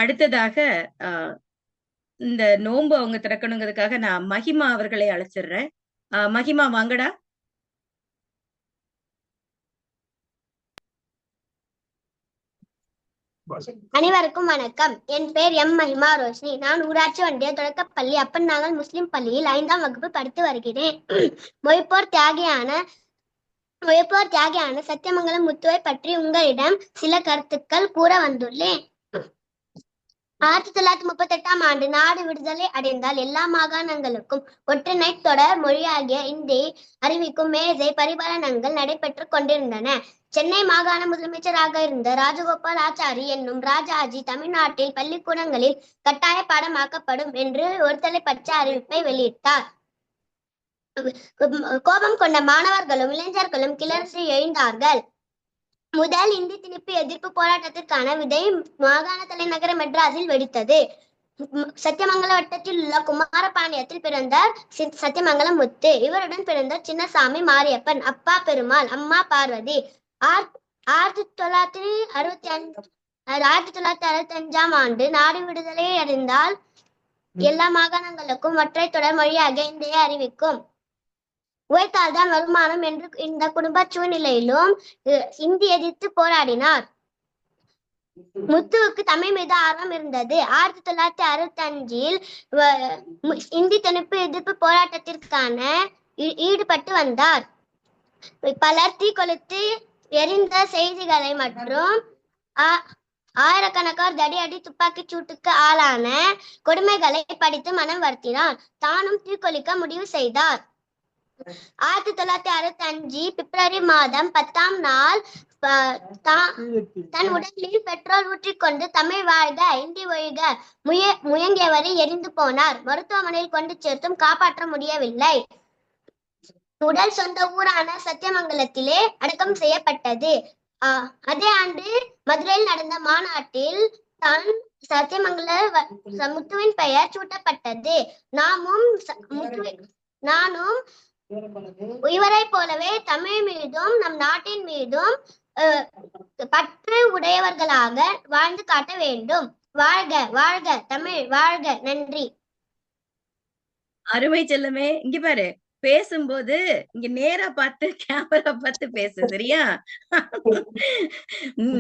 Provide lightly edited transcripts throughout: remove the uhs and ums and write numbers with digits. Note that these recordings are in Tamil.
அடுத்ததாக இந்த நோன்பு அவங்க திறக்கணுங்கிறதுக்காக நான் மகிமா அவர்களை அழைச்சிடுறேன். மகிமா வாங்கடா. அனைவருக்கும் வணக்கம். என் பெயர் எம் மஹிமா ரோஷினி. நான் ஊராட்சி ஒன்றிய தொடக்கப்பள்ளி அப்பன் நாங்கள் முஸ்லிம் பள்ளியில் 5ஆம் வகுப்பு படித்து வருகிறேன். மொழிப்போர் தியாகியான சத்தியமங்கலம் முத்துவை பற்றி உங்களிடம் சில கருத்துக்கள் கூற வந்துள்ளேன். 1938ஆம் ஆண்டு நாடு விடுதலை அடைந்தால் எல்லா மாகாணங்களுக்கும் ஒற்றை தொடர் மொழியாகிய இந்தியை அறிவிக்கும் மேஜை பரிபாலனங்கள் நடைபெற்றுக் கொண்டிருந்தன. சென்னை மாகாண முதலமைச்சராக இருந்த ராஜகோபால் ஆச்சாரி என்னும் ராஜாஜி தமிழ்நாட்டில் பள்ளிக்கூடங்களில் கட்டாய பாடமாக்கப்படும் என்று ஒருதலைப்பட்ச அறிவிப்பை வெளியிட்டார். கோபம் கொண்ட மாணவர்களும் இளைஞர்களும் கிளர்ச்சி எழுந்தார்கள். முதல் இந்தி திணிப்பு எதிர்ப்பு போராட்டத்திற்கான விதை மாகாண தலைநகர மெட்ராஸில் வெடித்தது. சத்தியமங்கல வட்டத்தில் உள்ள குமாரபாளையத்தில் பிறந்தார் சத்தியமங்கலம் முத்து. இவருடன் பிறந்த சின்னசாமி மாரியப்பன், அப்பா பெருமாள், அம்மா பார்வதி. 1965ஆம் ஆண்டு நாடு விடுதலை அடைந்தால் எல்லா மாகாணங்களுக்கும் ஒற்றை தொடர் மொழியாக இந்தியை அறிவிக்கும். உழைத்தால்தான் வருமானம் என்று இந்த குடும்ப சூழ்நிலையிலும் இந்தி எதிர்த்து போராடினார். முத்துவுக்கு தமிழ் மீது ஆர்வம் இருந்தது. 1965இல் இந்தி திணிப்பு எதிர்ப்பு போராட்டத்திற்கான ஈடுபட்டு வந்தார். பலர் தீக்கொளுத்து எரிந்த செய்திகளை மற்றும் ஆயிரக்கணக்கார் தடியடி துப்பாக்கி சூட்டுக்கு ஆளான கொடுமைகளை படித்து மனம் வருத்தினார். தானும் தீக்கொளிக்க முடிவு செய்தார். 1965 பிப்ரவரி மாதம் 10ஆம் நாள் தன் உடலில் பெட்ரோல் ஊற்றிக்கொண்டு தமிழ் வாழ்க இந்தி ஒழிக முயங்கியவரை எரிந்து போனார். மருத்துவமனையில் கொண்டு சேர்த்தும் காப்பாற்ற முடியவில்லை. உடல் சொந்த ஊரான சத்தியமங்கலத்திலே அடக்கம் செய்யப்பட்டது. அதே ஆண்டு மதுரையில் நடந்த மாநாட்டில் தான் சத்தியமங்கல முத்துவின் பெயர் சூட்டப்பட்டது. நானும் இவரை போலவே தமிழ் மீதும் நம் நாட்டின் மீதும் பற்று உடையவர்களாக வாழ்ந்து காட்ட வேண்டும். வாழ்க வாழ்க தமிழ் வாழ்க. நன்றி. அருமை செல்லமே. இங்க பாரு, பேசும்போது இங்க நேரா பார்த்து கேமரா பார்த்து பேசு, சரியா?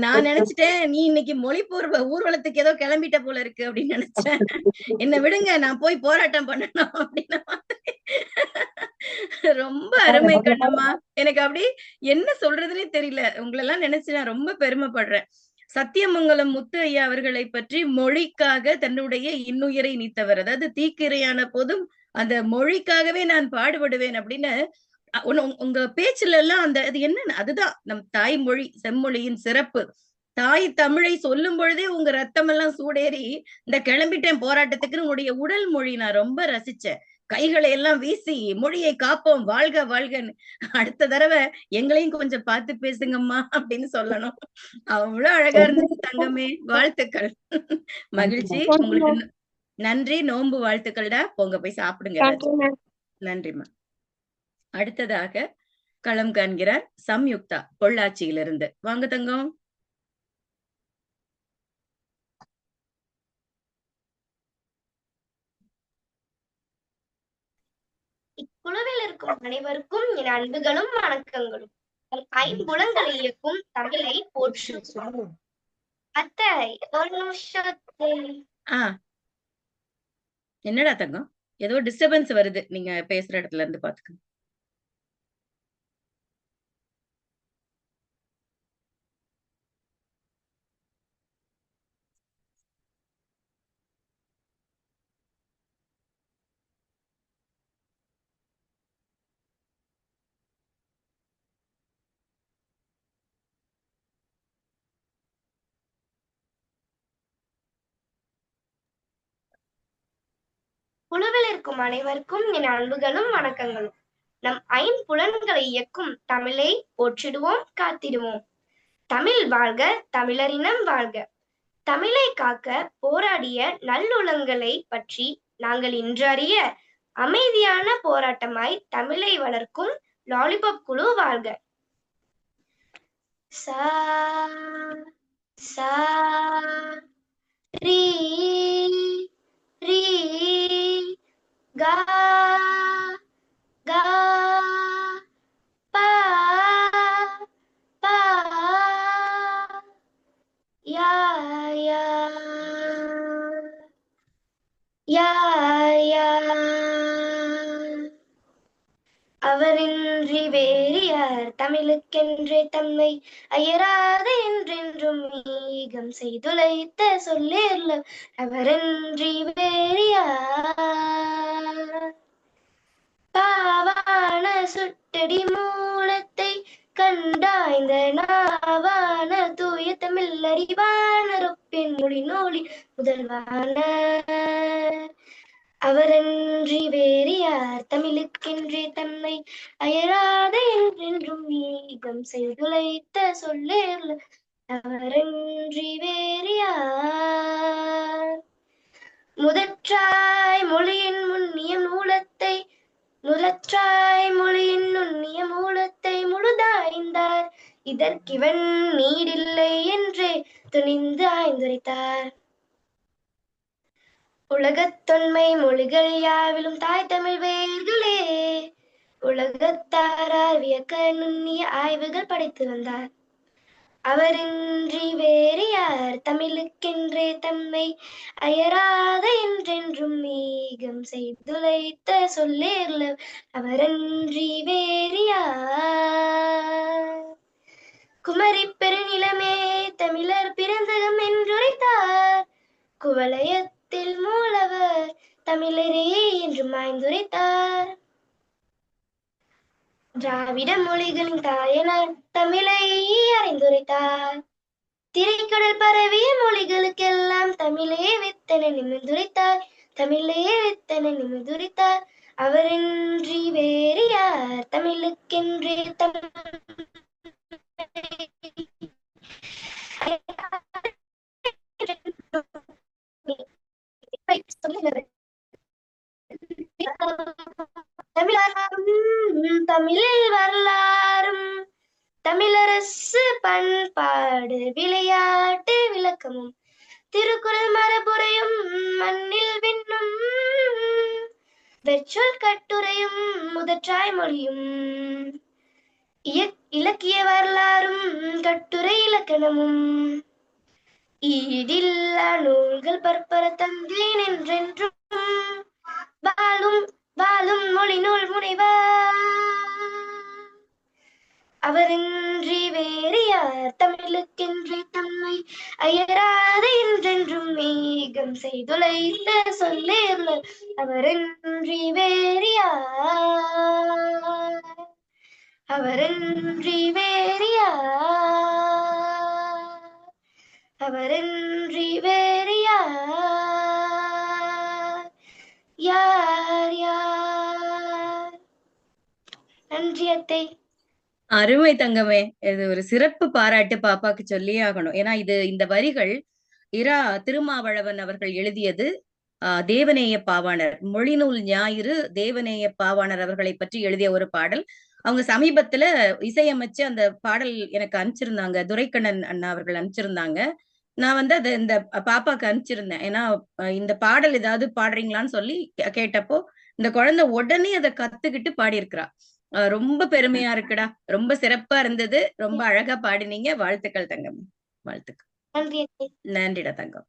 நான் நினைச்சிட்டேன் நீ இன்னைக்கு மொழிபூர்வ ஊர்வலத்துக்கு ஏதோ கிளம்பிட்ட போல இருக்கு அப்படின்னு நினைச்சேன். என்ன விடுங்க, நான் போய் போராட்டம் பண்ணணும் அப்படின்னு. ரொம்ப அருமை கண்ணம்மா. எனக்கு அப்படி என்ன சொல்றதுன்னே தெரியல. உங்களெல்லாம் நினைச்சு நான் ரொம்ப பெருமைப்படுறேன். சத்தியமங்கலம் முத்து ஐயா அவர்களை பற்றி மொழிக்காக தன்னுடைய இன்னுயிரை நீத்தவர், அதாவது தீக்கிரையான போதும் அந்த மொழிக்காகவே நான் பாடுபடுவேன் அப்படின்னு உங்க பேச்சுல எல்லாம் அந்த அது என்னன்னு, அதுதான் நம் தாய்மொழி செம்மொழியின் சிறப்பு. தாய் தமிழை சொல்லும் பொழுதே உங்க ரத்தம் எல்லாம் சூடேறி இந்த கிளம்பிட்டேன் போராட்டத்துக்கு உங்களுடைய உடல் மொழி நான் ரொம்ப ரசிச்சேன். கைகளை எல்லாம் வீசி மொழியை காப்போம், வாழ்க வாழ்கன்னு. அடுத்த தடவை எங்களையும் கொஞ்சம் பார்த்து பேசுங்கம்மா அப்படின்னு சொல்லணும். அவ்வளவு அழகா இருந்துச்சு தங்கமே. வாழ்த்துக்கள். மகிழ்ச்சி. உங்களுக்கு நன்றி. நோன்பு வாழ்த்துக்கள்டா. போங்க போய் சாப்பிடுங்க. நன்றிம்மா. அடுத்ததாக களம் காண்கிறார் சம்யுக்தா பொள்ளாச்சியிலிருந்து. வாங்க தங்கம். இக்குழுவில் இருக்கும் அனைவருக்கும் என் அன்புகளும் வணக்கங்களும். ஐம்புலங்களை இயக்கும் தமிழை போற்று. அத்தை ஒரு நிமிஷத்தில். என்னடா தங்கம், ஏதோ டிஸ்டர்பன்ஸ் வருது, நீங்க பேசுற இடத்துல இருந்து பாத்துக்க. குழுவில் இருக்கும் அனைவருக்கும் என் அன்புகளும் வணக்கங்களும். நம் ஐம்புலன்களை இயக்கும் தமிழை போற்றிடுவோம், காத்திடுவோம். தமிழ் வாழ்க, தமிழரினம் வாழ்க. தமிழை காக்க போராடிய நல்லுளங்களை பற்றி நாங்கள் இன்று அறிய அமைதியான போராட்டமாய் தமிழை வளர்க்கும் லாலிபாப் குழு வாழ்க. சா சா ரீ ரீ கா கா பா பா யா யா யா யா அவரின்றி வேறு யார் தமிழுக்கென்றே தம்மை அயராத என்றென்றும் ஈகம் செய்துளைத்த சொல்லேர்ல அவரின்றி வேறு யார் பாவான சுட்டடி மூலத்தை கண்டாய்ந்த நாவான தூய தமிழ் அறிவான ரொப்பின் மொழி நூலி முதல்வான அவரன்றி வேறு யார் தமிழுக்கென்றே தம்மை அயராத என்றென்றும் ஈகம் செய்துளைத்த சொல்லேர்ல அவரன்றி வேறு யார் முதற்றாய் மொழியின் முன்னிய மூலத்தை முதற்றாய் மொழியின் நுண்ணிய மூலத்தை முழுதாய்ந்தார் இதற்கிவன் நீடில்லை என்றே துணிந்து ஆய்ந்துரைத்தார் உலகத் தொன்மை மொழிகள் யாவிலும் தாய் தமிழ் வேர்களே உலகத்தாரார் வியக்க நுண்ணிய ஆய்வுகள் படைத்து வந்தார் அவரின்றி வேறு யார் தமிழுக்கென்றே தம்மை அயராத என்றென்றும் ஈகம் செய்துளைத்த சொல்லேர்ல அவரன்றி வேறு யார் குமரி பெருநிலமே தமிழர் பிறந்தகம் என்றுரைத்தார் குவலயத்தில் மூலவர் தமிழரே என்று மாய்ந்துரைத்தார் திராவிட மொழிகளின் தாயனர் தமிழை அறிந்துரைத்தார் திரைக்கடல் பரவிய மொழிகளுக்கெல்லாம் தமிழே வித்தன நிமிர்ந்துரைத்தார் தமிழே வித்தன நிமிர்ந்துரைத்தார் அவரின்றி வேறு யார் தமிழுக்கென்றே தமிழில் வரலாறும் தமிழரசு பண்பாடு விளையாட்டு விளக்கமும் திருக்குறள் மரபுரையும் மண்ணில் விண்ணும் வெற்றொல் கட்டுரையும் முதற்றாய் மொழியும் இலக்கிய வரலாறும் கட்டுரை இலக்கணமும் ஈடில்லா நூல்கள் பற்பர தந்தேன் என்றென்றும் வாழும் வாழும் மொழி நூல் முனைவர் அவரின்றி வேறு யார் தமிழுக்கென்றே தம்மை அயராத என்றென்றும் ஈகம் செய்துளைத்த சொல்லேர்ல அவரின்றி வேறு யார் அவரின்றி வேறு யார் அவரின்றி வேறு யார் யார் யார் நன்றி அத்தை. அருமை தங்கமே. இது ஒரு சிறப்பு பாராட்டு பாப்பாக்கு சொல்லியே ஆகணும். ஏன்னா இந்த வரிகள் இரா திருமாவளவன் அவர்கள் எழுதியது. தேவநேய பாவாணர் மொழிநூல் ஞாயிறு தேவநேய பாவாணர் அவர்களை பற்றி எழுதிய ஒரு பாடல். அவங்க சமீபத்துல இசையமைச்சு அந்த பாடல் எனக்கு அனுப்பிச்சிருந்தாங்க. துரைக்கண்ணன் அண்ணா அவர்கள் அனுப்பிச்சிருந்தாங்க. நான் அதை இந்த பாப்பாக்கு அனுப்பிச்சிருந்தேன். ஏன்னா இந்த பாடல் ஏதாவது பாடுறீங்களான்னு சொல்லி கேட்டப்போ இந்த குழந்தை உடனே அதை கத்துக்கிட்டு பாடியிருக்கிறா. ரொம்ப பெருமையா இருக்குடா. ரொம்ப சிறப்பா இருந்தது. ரொம்ப அழகா பாடினீங்க. வாழ்த்துக்கள் தங்கம். வாழ்த்துக்கள். நன்றி. நன்றிடா தங்கம்.